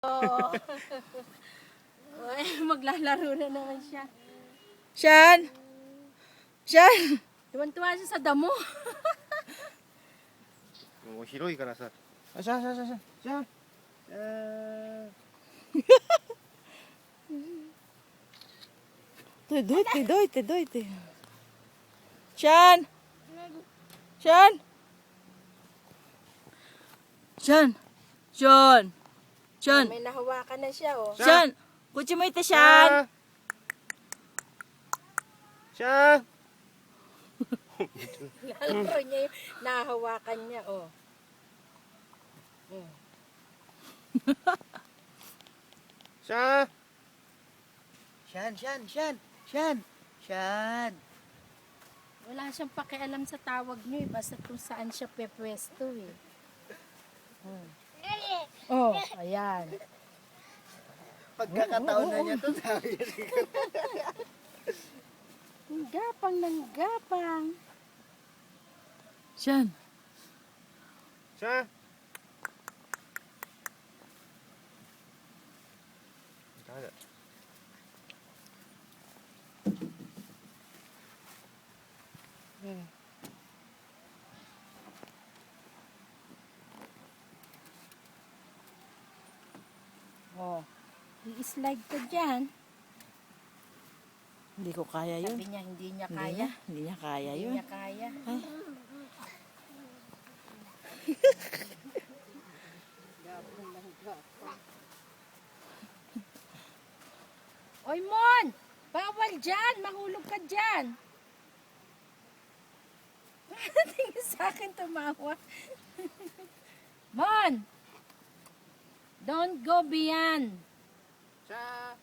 Oh. Ay, maglalaro na naman siya. Shan! Shan! Tuwan-tuwa siya sa damo. もう広いからさ。あ、シャンシャンシャンシャンシャン。どいてどいてどいて。シャンシャンシャンシャンシャン May nahawakan na siya, oh. シャンこっち向いてシャンシャン。 Lalaro niya yung nahawakan niya, oh. Siya. Shan Shan Shan Shan Shan. Wala siyang pakialam sa tawag niyo, eh. Basta kung saan siya pepwesto, eh. Oh, ayan. Pagkakataon na niya to, sabi niya. Ang gapang ng gapang. Shan. Siya. Ada. Oh, i-slide ka dyan. Hindi ko kaya yun. Sabi niya, hindi niya kaya. Hindi niya kaya Hindi yun. niya kaya. Ay. Gapang ng gapang. Oy, Mon! Bawal dyan! Mahulog ka dyan! Tingin sa akin tumawa. Mon! Don't go beyond. Siya.